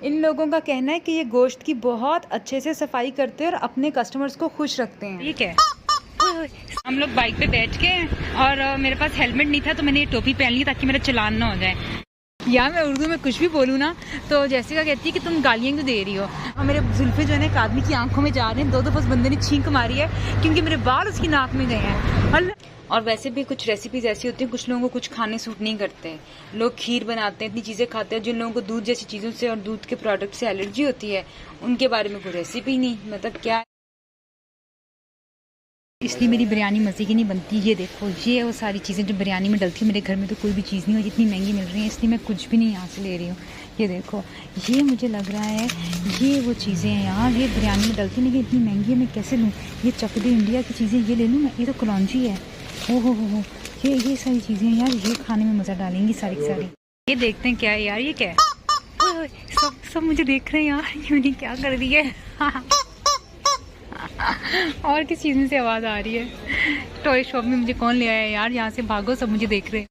इन लोगों का कहना है कि ये गोश्त की बहुत अच्छे से सफाई करते हैं और अपने कस्टमर्स को खुश रखते हैं। ठीक है। हम लोग बाइक पे बैठ के और मेरे पास हेलमेट नहीं था तो मैंने ये टोपी पहन ली ताकि मेरा चालान ना हो जाए। यार मैं उर्दू में कुछ भी बोलूँ ना तो जैसिका कहती है कि तुम गालियाँ क्यों दे रही हो। और मेरे जुल्फे जो है ना एक आदमी की आंखों में जा रहे हैं। 2 दफा उस बंदे ने छींक मारी है क्योंकि मेरे बाल उसकी नाक में गए हैं। और वैसे भी कुछ रेसिपीज ऐसी होती हैं, कुछ लोगों को कुछ खाने सूट नहीं करते। लोग खीर बनाते हैं, इतनी चीज़ें खाते हैं। जिन लोगों को दूध जैसी चीज़ों से और दूध के प्रोडक्ट से एलर्जी होती है उनके बारे में कोई रेसिपी नहीं, मतलब क्या। इसलिए मेरी बिरयानी मज़े की नहीं बनती। ये देखो, ये वो सारी चीज़ें जो बिरयानी में डलती है, मेरे घर में तो कोई भी चीज़ नहीं हो, इतनी महंगी मिल रही है इसलिए मैं कुछ भी नहीं यहाँ से ले रही हूँ। ये देखो, ये मुझे लग रहा है ये वो चीज़ें हैं यार, ये बिरयानी में डलती नहीं, इतनी महंगी है, मैं कैसे लूँ। ये चक दे इंडिया की चीज़ें ये ले लूँ मैं, ये तो कलौंजी है। ओहो हो, ये सारी चीज़ें हैं यार, ये खाने में मज़ा डालेंगी सारी की सारी। ये देखते हैं क्या है यार, ये क्या है। सब मुझे देख रहे हैं यार, यूनी क्या कर रही है। और किस चीज़ में से आवाज़ आ रही है। टॉय शॉप में मुझे कौन ले आया है यार, यहाँ से भागो, सब मुझे देख रहे हैं।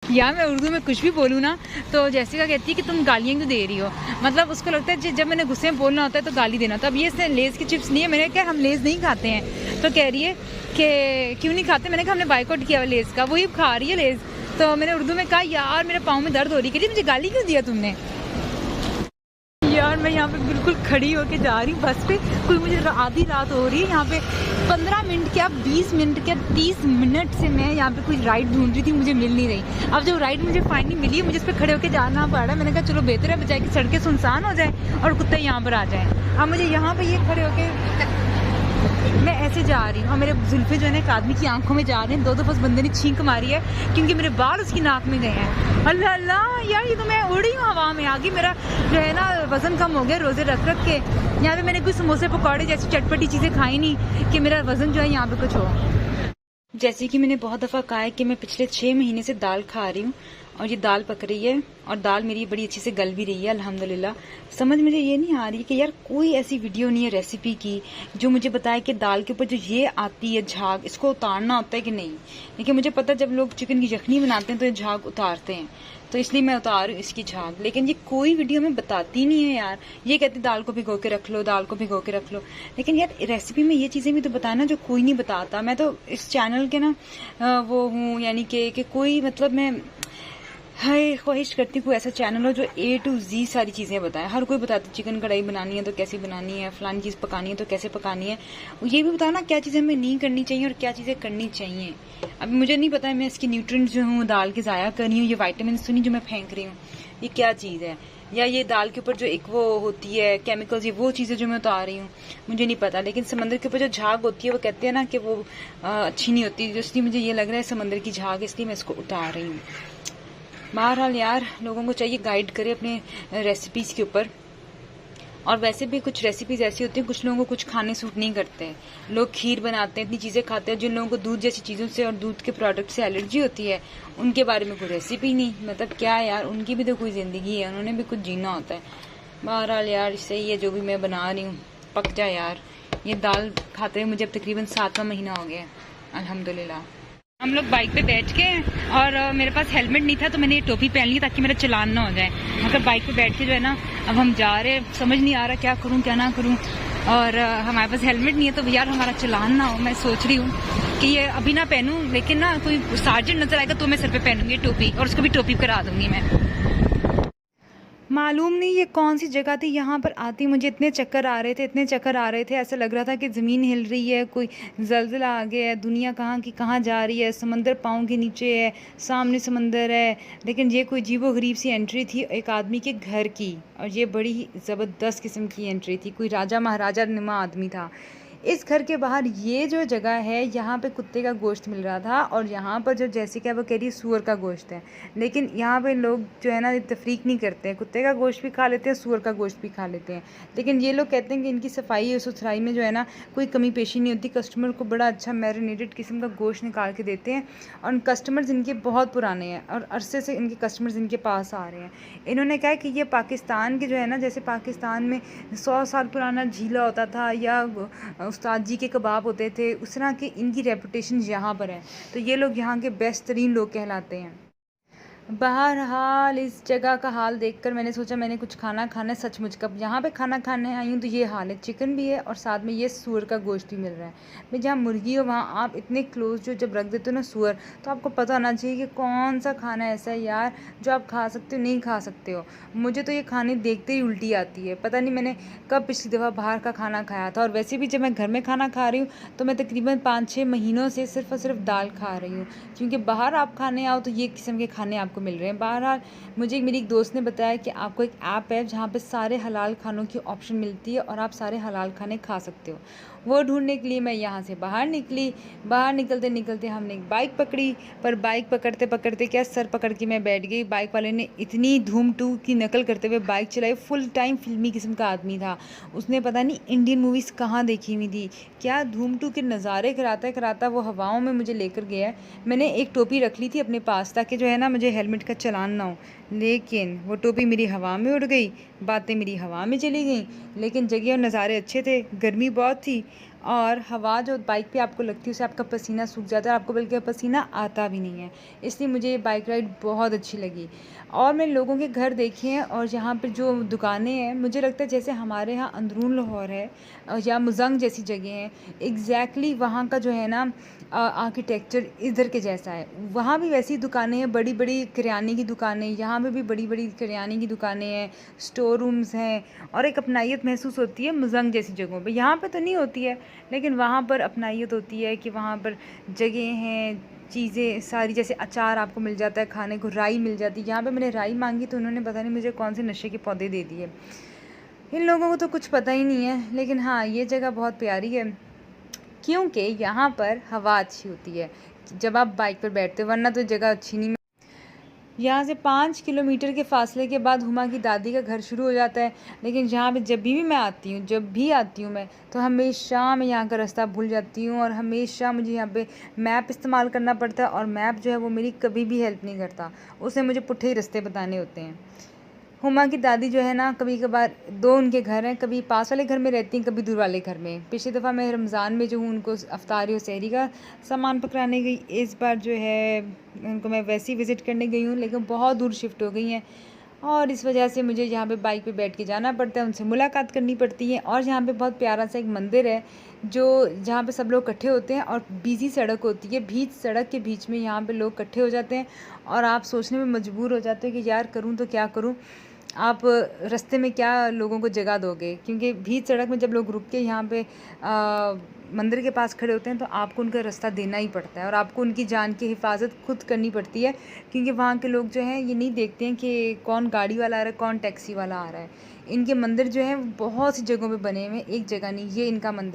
यार मैं उर्दू में कुछ भी बोलूँ ना तो जैसिका कहती है कि तुम गालियाँ क्यों दे रही हो। मतलब उसको लगता है जब मैंने गुस्से में बोलना होता है तो गाली देना। तो अब ये इसने लेज़ की चिप्स नहीं है, मैंने कहा हम लेज़ नहीं खाते हैं। तो कह रही है कि क्यों नहीं खाते, मैंने कहा हमने बाइकआउट किया लेज़ का, वही खा रही है लेज़। तो मैंने उर्दू में कहा यार मेरे पाँव में दर्द हो रही है, मुझे गाली क्यों दिया तुमने। यार मैं यहाँ पे बिल्कुल खड़ी होके जा रही हूँ बस पे, कोई मुझे आधी रात हो रही है यहाँ पे। 15 मिनट क्या 20 मिनट क्या 30 मिनट से मैं यहाँ पे कोई राइड ढूंढ रही थी, मुझे मिल नहीं रही। अब जब राइड मुझे फाइनली मिली है, मुझे इस पर खड़े होकर जाना पड़ रहा है। मैंने कहा चलो बेहतर है बजाय कि सड़कें सुनसान हो जाए और कुत्ते यहाँ पर आ जाए। अब मुझे यहाँ पर ये खड़े होके मैं ऐसे जा रही हूँ और मेरे जुल्फे जो है ना एक आदमी की आंखों में जा रहे हैं। 2 दफा उस बंदे ने छींक मारी है क्योंकि मेरे बाल उसकी नाक में गए हैं। अल्लाह अल्लाह यार, ये तो मैं उड़ रही हूँ हवा में। आगे मेरा जो है ना वजन कम हो गया रोजे रख रख के। यहाँ पे मैंने कोई समोसे पकौड़े जैसी चटपटी चीज़ें खाई नहीं कि मेरा वजन जो है यहाँ पे कुछ हो। जैसे कि मैंने बहुत दफ़ा कहा है कि मैं पिछले 6 महीने से दाल खा रही हूँ और ये दाल पक रही है और दाल मेरी बड़ी अच्छे से गल भी रही है अल्हम्दुलिल्लाह। समझ मुझे ये नहीं आ रही कि यार कोई ऐसी वीडियो नहीं है रेसिपी की जो मुझे बताए कि दाल के ऊपर जो ये आती है झाग, इसको उतारना होता है कि नहीं। लेकिन मुझे पता जब लोग चिकन की यखनी बनाते हैं तो ये झाग उतारते हैं, तो इसलिए मैं उतार इसकी झाग। लेकिन ये कोई वीडियो में बताती नहीं है यार। ये कहते दाल को भिगो के रख लो, दाल को भिगो के रख लो। लेकिन यार रेसिपी में ये चीज़ें भी तो बताना जो कोई नहीं बताता। मैं तो इस चैनल के ना वो हूँ, यानी कि कोई मतलब मैं हाय ख्वाहिश करती हूँ कोई ऐसा चैनल हो जो A to Z सारी चीज़ें बताए। हर कोई बताता है चिकन कढ़ाई बनानी है तो कैसी बनानी है, फलानी चीज़ पकानी है तो कैसे पकानी है। ये भी बताना क्या चीज़ें हमें नहीं करनी चाहिए और क्या चीज़ें करनी चाहिए। अभी मुझे नहीं पता है, मैं इसकी न्यूट्रिएंट्स जो हूँ दाल के ज़ाया कर रही हूँ, ये वाइटामिन सुनी जो मैं फेंक रही हूँ, ये क्या चीज़ है। या ये दाल के ऊपर जो एक वो होती है केमिकल्स, ये वो चीज़ें जो मैं उतार रही हूँ, मुझे नहीं पता। लेकिन समंदर के ऊपर जो झाग होती है वो कहते हैं ना कि वो अच्छी नहीं होती, इसलिए मुझे ये लग रहा है समंदर की झाग, इसलिए मैं इसको उतार रही हूँ। बहरहाल यार लोगों को चाहिए गाइड करे अपने रेसिपीज़ के ऊपर। और वैसे भी कुछ रेसिपीज ऐसी होती हैं, कुछ लोगों को कुछ खाने सूट नहीं करते। लोग खीर बनाते हैं, इतनी चीज़ें खाते हैं। जिन लोगों को दूध जैसी चीज़ों से और दूध के प्रोडक्ट से एलर्जी होती है उनके बारे में कोई रेसिपी नहीं, मतलब क्या यार, उनकी भी तो कोई ज़िंदगी है, उन्होंने भी कुछ जीना होता है। बहरहाल यार सही है जो भी मैं बना रही हूँ, पक जाए यार। ये दाल खाते हुए मुझे अब तकरीबन 7वां महीना हो गया अल्हम्दुलिल्लाह। हम लोग बाइक पे बैठ के और मेरे पास हेलमेट नहीं था तो मैंने ये टोपी पहन ली ताकि मेरा चालान ना हो जाए। मगर बाइक पे बैठ के जो है ना, अब हम जा रहे, समझ नहीं आ रहा क्या करूं क्या ना करूं। और हमारे पास हेलमेट नहीं है तो यार हमारा चालान ना हो। मैं सोच रही हूँ कि ये अभी ना पहनूं, लेकिन ना कोई सार्जेंट नजर आएगा तो मैं सर पे पहनूंगी टोपी और उसको भी टोपी करा दूंगी मैं। मालूम नहीं ये कौन सी जगह थी, यहाँ पर आती मुझे इतने चक्कर आ रहे थे, इतने चक्कर आ रहे थे, ऐसा लग रहा था कि ज़मीन हिल रही है, कोई ज़लज़ला आ गया है, दुनिया कहाँ की कहाँ जा रही है, समंदर पाँव के नीचे है, सामने समंदर है। लेकिन ये कोई अजीबो-गरीब सी एंट्री थी एक आदमी के घर की, और ये बड़ी ही ज़बरदस्त किस्म की एंट्री थी, कोई राजा महाराजा नुमा आदमी था। इस घर के बाहर ये जो जगह है यहाँ पे कुत्ते का गोश्त मिल रहा था, और यहाँ पर जो जैसिका वो कह रही है सूअर का गोश्त है। लेकिन यहाँ पे लोग जो है ना तफरीक नहीं करते हैं, कुत्ते का गोश्त भी खा लेते हैं, सूअर का गोश्त भी खा लेते हैं। लेकिन ये लोग कहते हैं कि इनकी सफाई और सुथराई में जो है ना कोई कमी पेशी नहीं होती, कस्टमर को बड़ा अच्छा मैरिनेटेड किस्म का गोश्त निकाल के देते हैं। और कस्टमर्स इनके बहुत पुराने हैं और अरसे से इनके कस्टमर्स इनके पास आ रहे हैं। इन्होंने कहा कि ये पाकिस्तान के जो है ना, जैसे पाकिस्तान में 100 साल पुराना झीला होता था या उस्ताद जी के कबाब होते थे, उस तरह की इनकी रेपुटेशन यहाँ पर है। तो ये लोग यहाँ के बेस्ट तरीन लोग कहलाते हैं। बहरहाल इस जगह का हाल देखकर मैंने सोचा मैंने कुछ खाना खाना है सचमुच का। यहाँ पे खाना खाने आई हूँ तो ये हाल है, चिकन भी है और साथ में ये सूअर का गोश्त भी मिल रहा है। मैं जहाँ मुर्गी हो वहाँ आप इतने क्लोज जो जब रख देते हो ना सूअर, तो आपको पता होना चाहिए कि कौन सा खाना ऐसा है यार जो आप खा सकते हो नहीं खा सकते हो। मुझे तो ये खाने देखते ही उल्टी आती है। पता नहीं मैंने कब पिछली दफ़ा बाहर का खाना खाया था। और वैसे भी जब मैं घर में खाना खा रही हूँ तो मैं तकरीबन 5-6 महीनों से सिर्फ़ और सिर्फ दाल खा रही हूँ, क्योंकि बाहर आप खाने आओ तो ये किस्म के खाने आपको मिल रहे हैं। बहरहाल मुझे मेरी एक दोस्त ने बताया कि आपको एक ऐप है जहाँ पे सारे हलाल खानों की ऑप्शन मिलती है और आप सारे हलाल खाने खा सकते हो। वो ढूंढने के लिए मैं यहाँ से बाहर निकली। बाहर निकलते निकलते हमने एक बाइक पकड़ी, पर बाइक पकड़ते पकड़ते क्या सर पकड़ के मैं बैठ गई। बाइक वाले ने इतनी धूम टू की नकल करते हुए बाइक चलाई। फुल टाइम फिल्मी किस्म का आदमी था। उसने पता नहीं इंडियन मूवीज़ कहाँ देखी हुई थी, क्या धूम टू के नज़ारे कराता कराता वो हवाओं में मुझे लेकर गया है। मैंने एक टोपी रख ली थी अपने पास ताकि जो है ना मुझे हेलमेट का चलान ना हो, लेकिन वो टोपी मेरी हवा में उड़ गई, बातें मेरी हवा में चली गई। लेकिन जगह और नज़ारे अच्छे थे, गर्मी बहुत थी और हवा जो बाइक पे आपको लगती है उससे आपका पसीना सूख जाता है, आपको बल्कि पसीना आता भी नहीं है। इसलिए मुझे ये बाइक राइड बहुत अच्छी लगी। और मैंने लोगों के घर देखे हैं और यहाँ पर जो दुकानें हैं मुझे लगता है जैसे हमारे यहाँ अंदरून लाहौर है या मुजंग जैसी जगह हैं, एग्जैक्टली वहाँ का जो है ना आर्किटेक्चर इधर के जैसा है। वहाँ भी वैसी दुकानें हैं, बड़ी बड़ी किराने की दुकानें, यहाँ पे भी बड़ी बड़ी किराने की दुकानें हैं, स्टोर रूम्स हैं और एक अपनाइत महसूस होती है मुजंग जैसी जगहों पे। यहाँ पे तो नहीं होती है, लेकिन वहाँ पर अपनाइत होती है कि वहाँ पर जगह हैं, चीज़ें सारी, जैसे अचार आपको मिल जाता है खाने को, राई मिल जाती है। यहाँ पे मैंने राई मांगी तो उन्होंने पता नहीं मुझे कौन से नशे के पौधे दे दिए। इन लोगों को तो कुछ पता ही नहीं है। लेकिन हाँ, ये जगह बहुत प्यारी है क्योंकि यहाँ पर हवा अच्छी होती है जब आप बाइक पर बैठते हो, वरना तो जगह अच्छी नहीं। यहाँ से 5 किलोमीटर के फासले के बाद हुमा की दादी का घर शुरू हो जाता है। लेकिन यहाँ पे जब भी मैं आती हूँ, मैं तो हमेशा मैं यहाँ का रास्ता भूल जाती हूँ और हमेशा मुझे यहाँ पे मैप इस्तेमाल करना पड़ता है। और मैप जो है वो मेरी कभी भी हेल्प नहीं करता, उसे मुझे पुट्ठे ही रास्ते बताने होते हैं। हुमा की दादी जो है ना, कभी कभार 2 उनके घर हैं, कभी पास वाले घर में रहती हैं, कभी दूर वाले घर में। पिछली दफ़ा मैं रमज़ान में जो हूँ उनको अफ्तारी और सहरी का सामान पकड़ाने गई। इस बार जो है उनको मैं वैसे ही विज़िट करने गई हूँ, लेकिन बहुत दूर शिफ्ट हो गई हैं और इस वजह से मुझे यहाँ पे बाइक पे बैठ के जाना पड़ता है, उनसे मुलाकात करनी पड़ती है। और यहाँ पे बहुत प्यारा सा एक मंदिर है जहाँ पे सब लोग इकट्ठे होते हैं और बिजी सड़क होती है, बीच सड़क के बीच में यहाँ पे लोग इकट्ठे हो जाते हैं और आप सोचने में मजबूर हो जाते हो कि यार करूँ तो क्या करूँ। आप रास्ते में क्या लोगों को जगह दोगे, क्योंकि बीच सड़क में जब लोग रुक के यहाँ पे मंदिर के पास खड़े होते हैं तो आपको उनका रास्ता देना ही पड़ता है और आपको उनकी जान की हिफाजत खुद करनी पड़ती है, क्योंकि वहाँ के लोग जो हैं ये नहीं देखते हैं कि कौन गाड़ी वाला आ रहा है, कौन टैक्सी वाला आ रहा है। इनके मंदिर जो हैं बहुत सी जगहों पे बने हुए हैं, एक जगह नहीं, ये इनका मंदिर